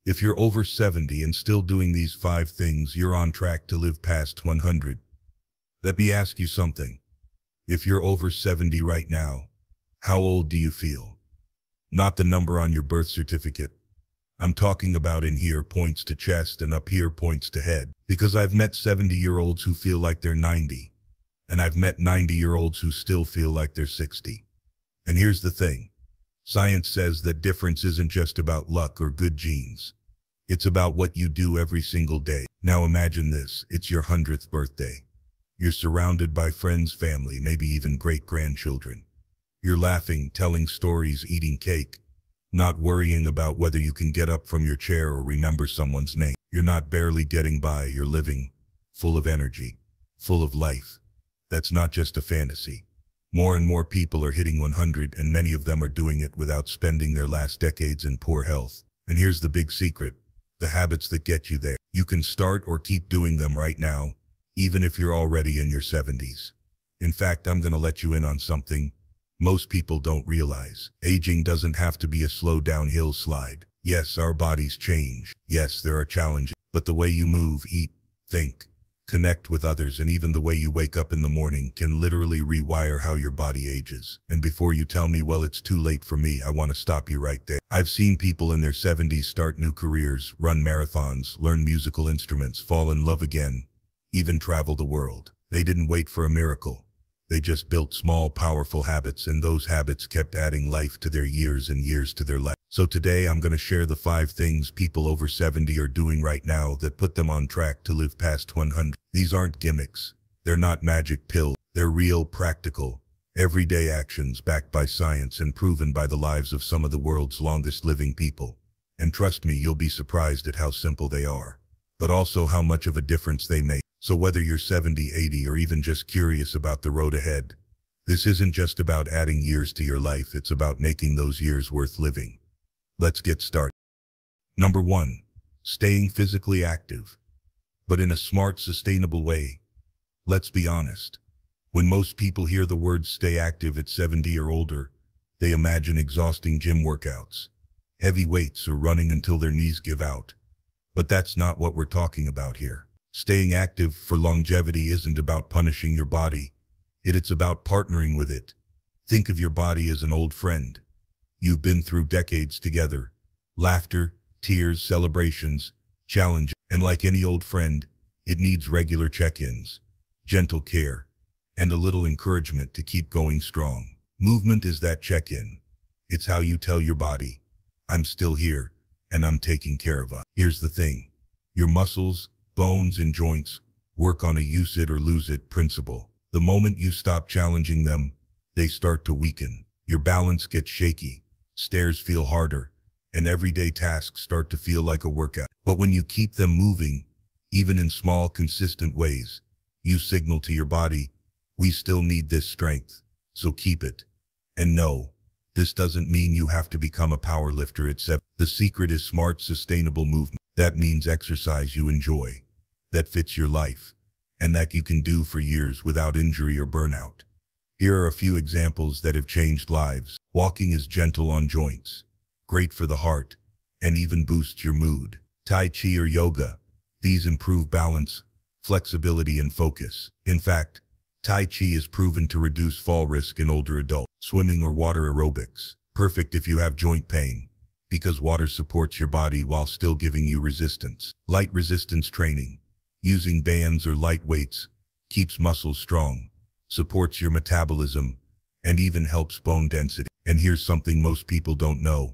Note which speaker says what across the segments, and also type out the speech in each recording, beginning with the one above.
Speaker 1: If you're over 70 and still doing these 5 things, you're on track to live past 100. Let me ask you something. If you're over 70 right now, how old do you feel? Not the number on your birth certificate. I'm talking about in here points to chest and up here points to head. Because I've met 70-year-olds who feel like they're 90. And I've met 90-year-olds who still feel like they're 60. And here's the thing. Science says that difference isn't just about luck or good genes. It's about what you do every single day. Now imagine this. It's your 100th birthday. You're surrounded by friends, family, maybe even great-grandchildren. You're laughing, telling stories, eating cake, not worrying about whether you can get up from your chair or remember someone's name. You're not barely getting by, you're living, full of energy, full of life. That's not just a fantasy. More and more people are hitting 100, and many of them are doing it without spending their last decades in poor health. And here's the big secret. The habits that get you there. You can start or keep doing them right now, even if you're already in your 70s. In fact, I'm going to let you in on something most people don't realize. Aging doesn't have to be a slow downhill slide. Yes, our bodies change. Yes, there are challenges. But the way you move, eat, think, connect with others, and even the way you wake up in the morning can literally rewire how your body ages. And before you tell me, well, it's too late for me, I want to stop you right there. I've seen people in their 70s start new careers, run marathons, learn musical instruments, fall in love again, even travel the world. They didn't wait for a miracle. They just built small, powerful habits, and those habits kept adding life to their years and years to their life. So today I'm going to share the 5 things people over 70 are doing right now that put them on track to live past 100. These aren't gimmicks. They're not magic pills. They're real, practical, everyday actions backed by science and proven by the lives of some of the world's longest living people. And trust me, you'll be surprised at how simple they are, but also how much of a difference they make. So whether you're 70, 80, or even just curious about the road ahead, this isn't just about adding years to your life, it's about making those years worth living. Let's get started. Number 1, staying physically active, but in a smart, sustainable way. Let's be honest. When most people hear the words stay active at 70 or older, they imagine exhausting gym workouts, heavy weights, or running until their knees give out. But that's not what we're talking about here. Staying active for longevity isn't about punishing your body. It's about partnering with it. Think of your body as an old friend. You've been through decades together. Laughter, tears, celebrations, challenges. And like any old friend, it needs regular check-ins, gentle care, and a little encouragement to keep going strong. Movement is that check-in. It's how you tell your body, I'm still here, and I'm taking care of us. Here's the thing. Your muscles, bones, and joints work on a use it or lose it principle. The moment you stop challenging them, they start to weaken. Your balance gets shaky, stairs feel harder, and everyday tasks start to feel like a workout. But when you keep them moving, even in small, consistent ways, you signal to your body, we still need this strength, so keep it. And no, this doesn't mean you have to become a power lifter at 7. The secret is smart, sustainable movement. That means exercise you enjoy, that fits your life, and that you can do for years without injury or burnout. Here are a few examples that have changed lives. Walking is gentle on joints, great for the heart, and even boosts your mood. Tai Chi or yoga, these improve balance, flexibility, and focus. In fact, Tai Chi is proven to reduce fall risk in older adults. Swimming or water aerobics, perfect if you have joint pain, because water supports your body while still giving you resistance. Light resistance training, using bands or light weights, keeps muscles strong, supports your metabolism, and even helps bone density. And here's something most people don't know.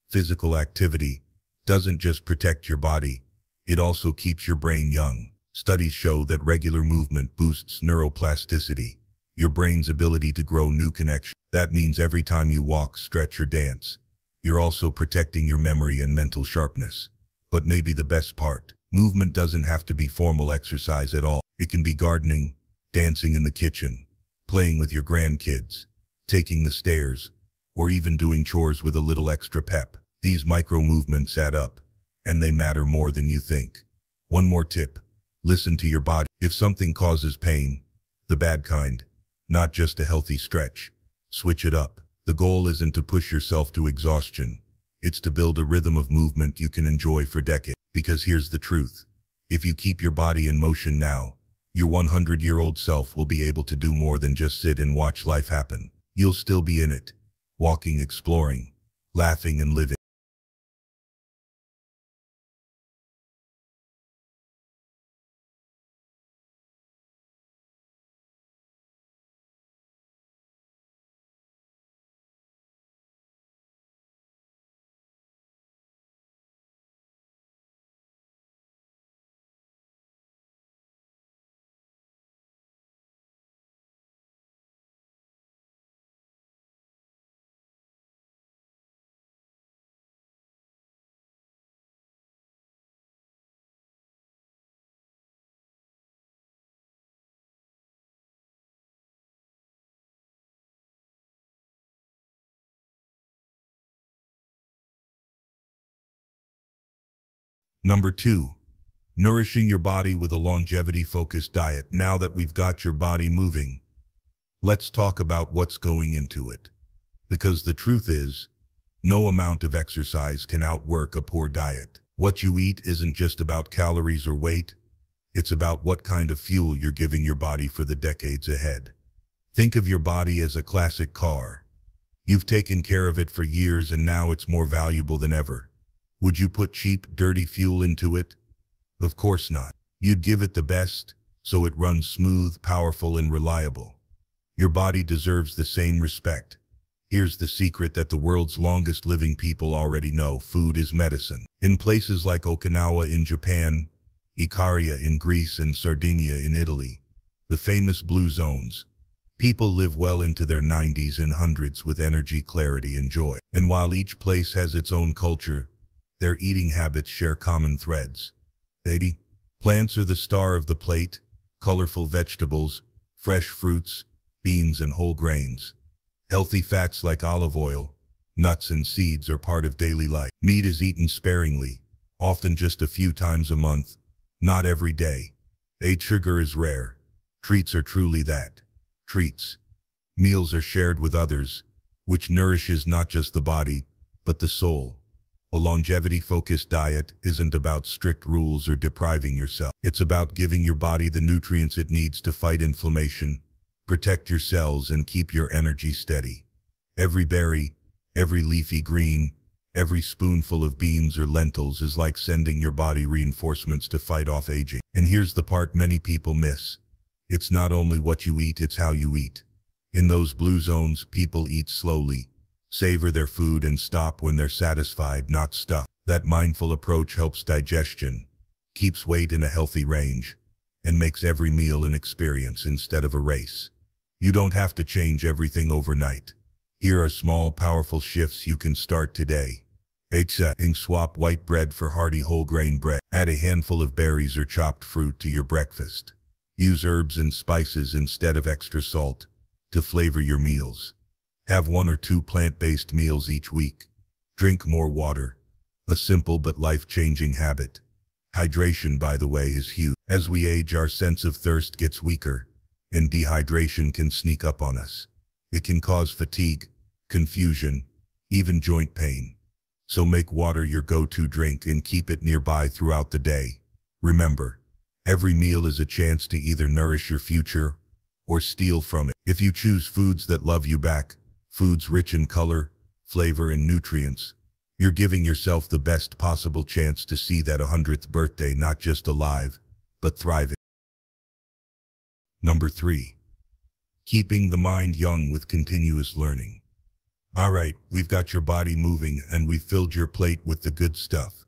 Speaker 1: Physical activity doesn't just protect your body, it also keeps your brain young. Studies show that regular movement boosts neuroplasticity, your brain's ability to grow new connections. That means every time you walk, stretch, or dance, you're also protecting your memory and mental sharpness. But maybe the best part, movement doesn't have to be formal exercise at all. It can be gardening, dancing in the kitchen, playing with your grandkids, taking the stairs, or even doing chores with a little extra pep. These micro movements add up, and they matter more than you think. One more tip, listen to your body. If something causes pain, the bad kind, not just a healthy stretch, switch it up. The goal isn't to push yourself to exhaustion. It's to build a rhythm of movement you can enjoy for decades. Because here's the truth. If you keep your body in motion now, your 100-year-old self will be able to do more than just sit and watch life happen. You'll still be in it, walking, exploring, laughing, and living. Number 2. Nourishing your body with a longevity-focused diet. Now that we've got your body moving, let's talk about what's going into it. Because the truth is, no amount of exercise can outwork a poor diet. What you eat isn't just about calories or weight, it's about what kind of fuel you're giving your body for the decades ahead. Think of your body as a classic car. You've taken care of it for years and now it's more valuable than ever. Would you put cheap, dirty fuel into it? Of course not. You'd give it the best, so it runs smooth, powerful, and reliable. Your body deserves the same respect. Here's the secret that the world's longest living people already know: food is medicine. In places like Okinawa in Japan, Icaria in Greece, and Sardinia in Italy, the famous blue zones, people live well into their 90s and hundreds with energy, clarity, and joy. And while each place has its own culture, their eating habits share common threads. 80. Plants are the star of the plate: colorful vegetables, fresh fruits, beans, and whole grains. Healthy fats like olive oil, nuts, and seeds are part of daily life. Meat is eaten sparingly, often just a few times a month, not every day. Sugar is rare. Treats are truly that, treats. Meals are shared with others, which nourishes not just the body, but the soul. A longevity-focused diet isn't about strict rules or depriving yourself. It's about giving your body the nutrients it needs to fight inflammation, protect your cells, and keep your energy steady. Every berry, every leafy green, every spoonful of beans or lentils is like sending your body reinforcements to fight off aging. And here's the part many people miss. It's not only what you eat, it's how you eat. In those blue zones, people eat slowly, savor their food, and stop when they're satisfied, not stuffed. That mindful approach helps digestion, keeps weight in a healthy range, and makes every meal an experience instead of a race. You don't have to change everything overnight. Here are small, powerful shifts you can start today. Swap white bread for hearty whole grain bread. Add a handful of berries or chopped fruit to your breakfast. Use herbs and spices instead of extra salt to flavor your meals. Have 1 or 2 plant-based meals each week. Drink more water. A simple but life-changing habit. Hydration, by the way, is huge. As we age, our sense of thirst gets weaker, and dehydration can sneak up on us. It can cause fatigue, confusion, even joint pain. So make water your go-to drink and keep it nearby throughout the day. Remember, every meal is a chance to either nourish your future or steal from it. If you choose foods that love you back, foods rich in color, flavor, and nutrients, you're giving yourself the best possible chance to see that 100th birthday not just alive, but thriving. Number 3. Keeping the mind young with continuous learning. All right, we've got your body moving and we've filled your plate with the good stuff.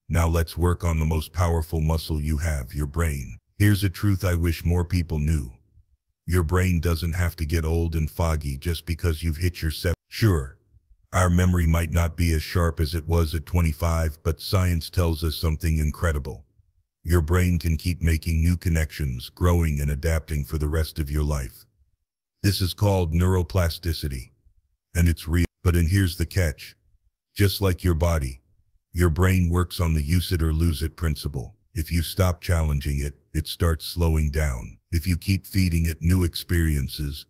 Speaker 1: Now let's work on the most powerful muscle you have, your brain. Here's a truth I wish more people knew. Your brain doesn't have to get old and foggy just because you've hit your 70s. Sure, our memory might not be as sharp as it was at 25, but science tells us something incredible. Your brain can keep making new connections, growing and adapting for the rest of your life. This is called neuroplasticity, and it's real. But here's the catch. Just like your body, your brain works on the use it or lose it principle. If you stop challenging it, it starts slowing down. If you keep feeding it new experiences,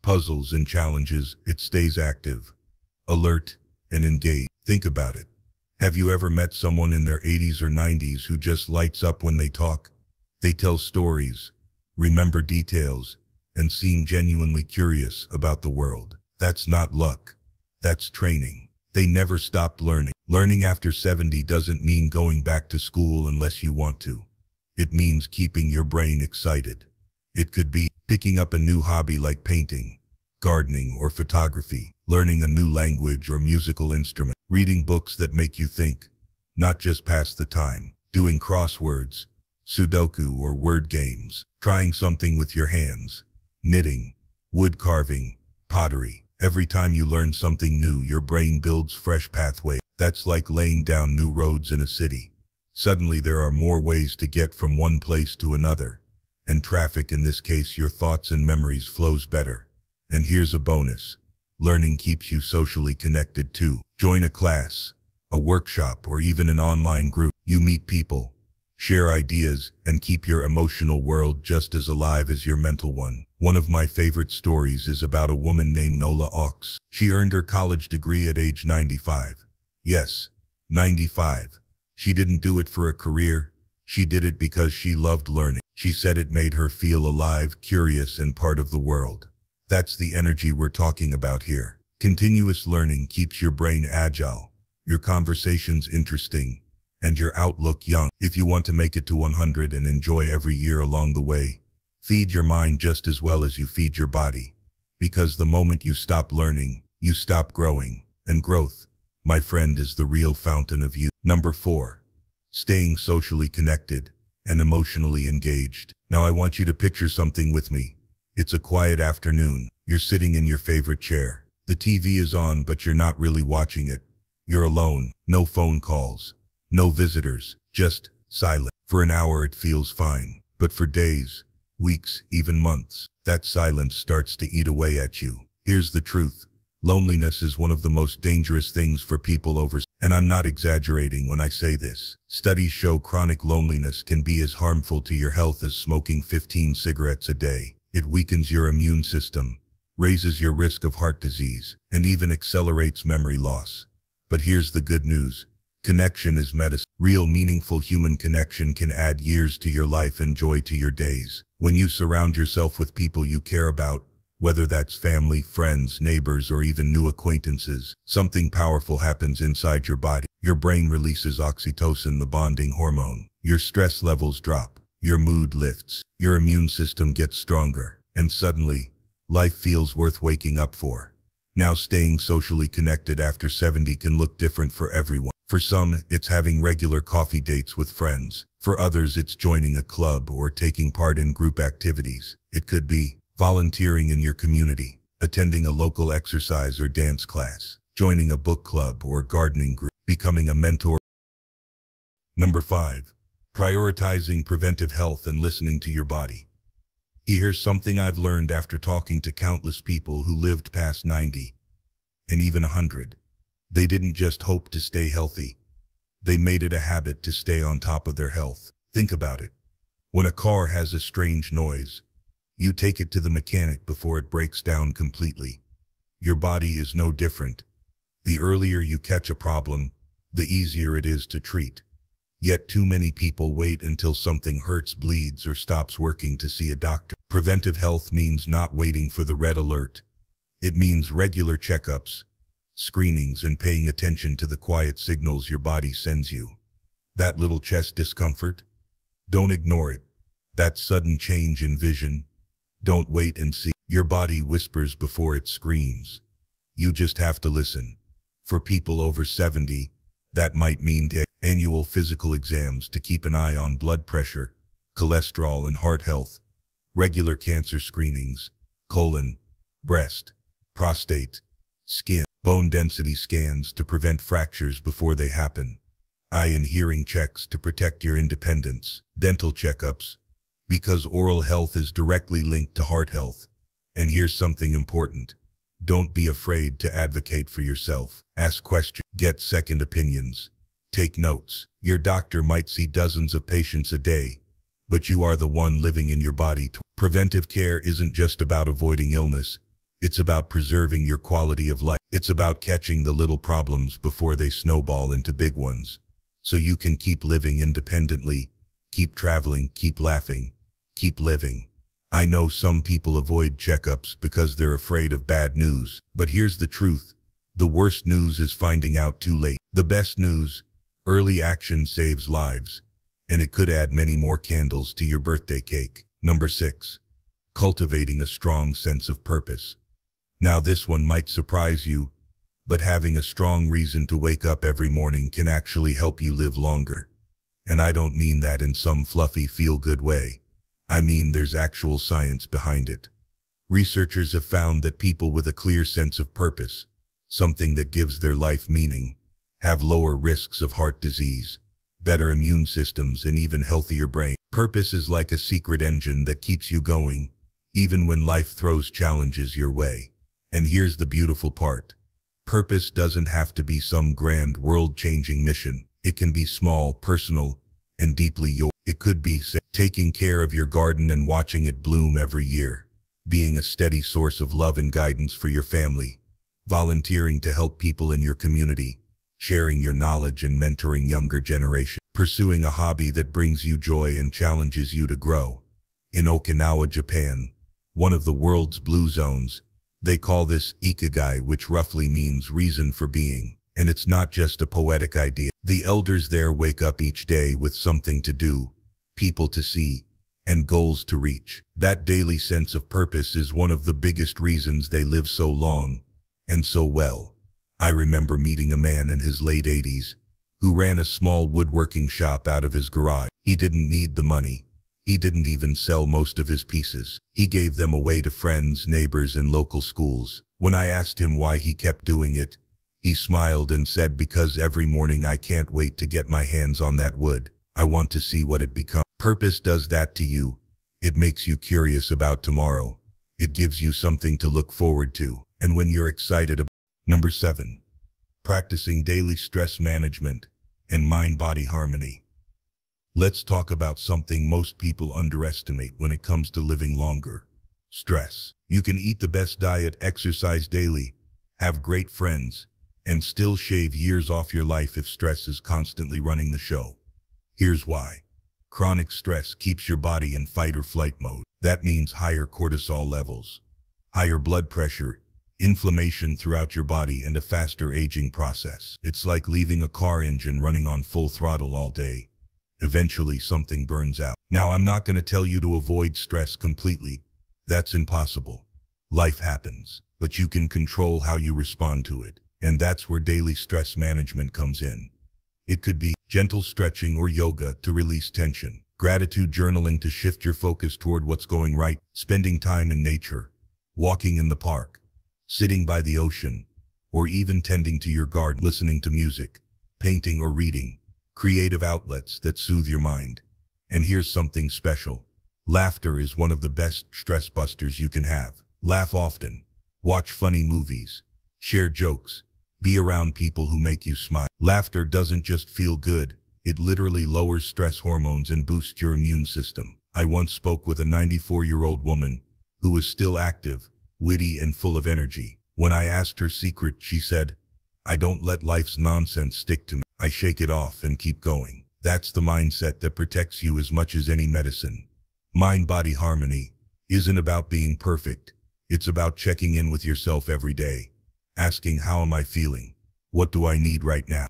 Speaker 1: puzzles, and challenges, it stays active, alert, and engaged. Think about it. Have you ever met someone in their 80s or 90s who just lights up when they talk? They tell stories, remember details, and seem genuinely curious about the world. That's not luck. That's training. They never stopped learning. Learning after 70 doesn't mean going back to school unless you want to. It means keeping your brain excited. It could be picking up a new hobby like painting, gardening, or photography, learning a new language or musical instrument, reading books that make you think, not just pass the time, doing crosswords, Sudoku, or word games, trying something with your hands, knitting, wood carving, pottery. Every time you learn something new, your brain builds fresh pathways. That's like laying down new roads in a city. Suddenly there are more ways to get from one place to another. And traffic, in this case your thoughts and memories, flows better. And here's a bonus. Learning keeps you socially connected too. Join a class, a workshop, or even an online group. You meet people, share ideas, and keep your emotional world just as alive as your mental one. One of my favorite stories is about a woman named Nola Ox. She earned her college degree at age 95. Yes, 95. She didn't do it for a career. She did it because she loved learning. She said it made her feel alive, curious, and part of the world. That's the energy we're talking about here. Continuous learning keeps your brain agile, your conversations interesting, and your outlook young. If you want to make it to 100 and enjoy every year along the way, feed your mind just as well as you feed your body. Because the moment you stop learning, you stop growing. And growth, my friend, is the real fountain of youth. Number 4. Staying socially connected and emotionally engaged. Now I want you to picture something with me. It's a quiet afternoon. You're sitting in your favorite chair. The TV is on, but you're not really watching it. You're alone. No phone calls. No visitors. Just silent. For an hour it feels fine. But for days, weeks, even months, that silence starts to eat away at you. Here's the truth. Loneliness is one of the most dangerous things for people over, and I'm not exaggerating when I say this. Studies show chronic loneliness can be as harmful to your health as smoking 15 cigarettes a day. It weakens your immune system, raises your risk of heart disease, and even accelerates memory loss. But here's the good news. Connection is medicine. Real meaningful human connection can add years to your life and joy to your days. When you surround yourself with people you care about, whether that's family, friends, neighbors, or even new acquaintances, something powerful happens inside your body. Your brain releases oxytocin, the bonding hormone. Your stress levels drop. Your mood lifts. Your immune system gets stronger. And suddenly, life feels worth waking up for. Now, staying socially connected after 70 can look different for everyone. For some, it's having regular coffee dates with friends. For others, it's joining a club or taking part in group activities. It could be volunteering in your community, attending a local exercise or dance class, joining a book club or gardening group, becoming a mentor. Number 5. Prioritizing preventive health and listening to your body. Here's something I've learned after talking to countless people who lived past 90 and even 100. They didn't just hope to stay healthy. They made it a habit to stay on top of their health. Think about it. When a car has a strange noise, you take it to the mechanic before it breaks down completely. Your body is no different. The earlier you catch a problem, the easier it is to treat. Yet too many people wait until something hurts, bleeds, or stops working to see a doctor. Preventive health means not waiting for the red alert. It means regular checkups, screenings, and paying attention to the quiet signals your body sends you. That little chest discomfort? Don't ignore it. That sudden change in vision? Don't wait and see. Your body whispers before it screams. You just have to listen. For people over 70, that might mean annual physical exams to keep an eye on blood pressure, cholesterol, and heart health, regular cancer screenings, colon, breast, prostate, skin, bone density scans to prevent fractures before they happen, eye and hearing checks to protect your independence, dental checkups, because oral health is directly linked to heart health. And here's something important. Don't be afraid to advocate for yourself. Ask questions, get second opinions, take notes. Your doctor might see dozens of patients a day, but you are the one living in your body. Preventive care isn't just about avoiding illness. It's about preserving your quality of life. It's about catching the little problems before they snowball into big ones, so you can keep living independently, keep traveling, keep laughing, keep living. I know some people avoid checkups because they're afraid of bad news, but here's the truth. The worst news is finding out too late. The best news, early action saves lives, and it could add many more candles to your birthday cake. Number 6. Cultivating a strong sense of purpose. Now this one might surprise you, but having a strong reason to wake up every morning can actually help you live longer. And I don't mean that in some fluffy feel-good way. I mean there's actual science behind it. Researchers have found that people with a clear sense of purpose, something that gives their life meaning, have lower risks of heart disease, better immune systems, and even healthier brain. Purpose is like a secret engine that keeps you going, even when life throws challenges your way. And here's the beautiful part. Purpose doesn't have to be some grand world-changing mission. It can be small, personal, and deeply yours. It could be taking care of your garden and watching it bloom every year, being a steady source of love and guidance for your family, volunteering to help people in your community, sharing your knowledge and mentoring younger generations, pursuing a hobby that brings you joy and challenges you to grow. In Okinawa, Japan, one of the world's blue zones, they call this ikigai, which roughly means reason for being. And it's not just a poetic idea. The elders there wake up each day with something to do, people to see, and goals to reach. That daily sense of purpose is one of the biggest reasons they live so long and so well. I remember meeting a man in his late 80s who ran a small woodworking shop out of his garage. He didn't need the money. He didn't even sell most of his pieces. He gave them away to friends, neighbors, and local schools. When I asked him why he kept doing it, he smiled and said, "Because every morning I can't wait to get my hands on that wood. I want to see what it becomes." Purpose does that to you. It makes you curious about tomorrow. It gives you something to look forward to. And when you're excited about. Number 7. Practicing daily stress management and mind-body harmony. Let's talk about something most people underestimate when it comes to living longer. Stress. You can eat the best diet, exercise daily, have great friends, and still shave years off your life if stress is constantly running the show. Here's why. Chronic stress keeps your body in fight or flight mode. That means higher cortisol levels, higher blood pressure, inflammation throughout your body, and a faster aging process. It's like leaving a car engine running on full throttle all day. Eventually something burns out. Now, I'm not going to tell you to avoid stress completely. That's impossible. Life happens, but you can control how you respond to it. And that's where daily stress management comes in. It could be gentle stretching or yoga to release tension, gratitude journaling to shift your focus toward what's going right, spending time in nature, walking in the park, sitting by the ocean, or even tending to your garden, listening to music, painting, or reading. Creative outlets that soothe your mind. And here's something special. Laughter is one of the best stress busters you can have. Laugh often. Watch funny movies. Share jokes. Be around people who make you smile. Laughter doesn't just feel good. It literally lowers stress hormones and boosts your immune system. I once spoke with a 94-year-old woman who was still active, witty, and full of energy. When I asked her secret, she said, "I don't let life's nonsense stick to me. I shake it off and keep going." That's the mindset that protects you as much as any medicine. Mind-body harmony isn't about being perfect. It's about checking in with yourself every day, asking, "How am I feeling? What do I need right now?"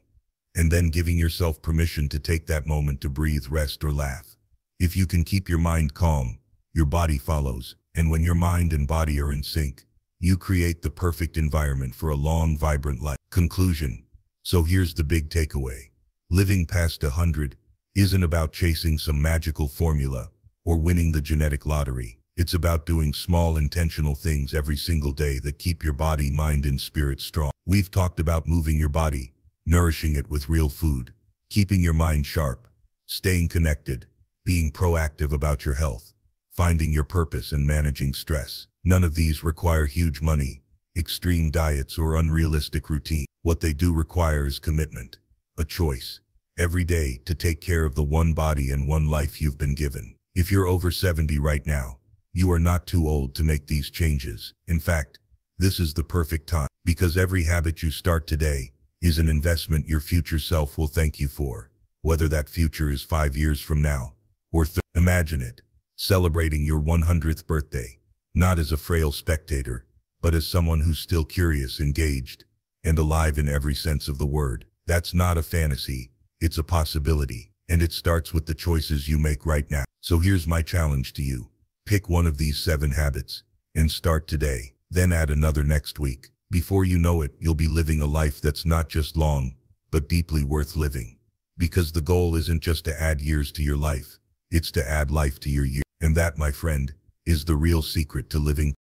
Speaker 1: And then giving yourself permission to take that moment to breathe, rest, or laugh. If you can keep your mind calm, your body follows. And when your mind and body are in sync, you create the perfect environment for a long, vibrant life. Conclusion. So here's the big takeaway. Living past 100 isn't about chasing some magical formula or winning the genetic lottery. It's about doing small, intentional things every single day that keep your body, mind, and spirit strong. We've talked about moving your body, nourishing it with real food, keeping your mind sharp, staying connected, being proactive about your health, finding your purpose, and managing stress. None of these require huge money, extreme diets, or unrealistic routine. What they do require is commitment, a choice, every day to take care of the one body and one life you've been given. If you're over 70 right now, you are not too old to make these changes. In fact, This is the perfect time, because every habit you start today is an investment your future self will thank you for. Whether that future is 5 years from now, or imagine it, celebrating your 100th birthday, not as a frail spectator, but as someone who's still curious, engaged, and alive in every sense of the word. That's not a fantasy, it's a possibility, and it starts with the choices you make right now. So here's my challenge to you. Pick one of these 7 habits, and start today, then add another next week. Before you know it, you'll be living a life that's not just long, but deeply worth living. Because the goal isn't just to add years to your life, it's to add life to your year. And that, my friend, is the real secret to living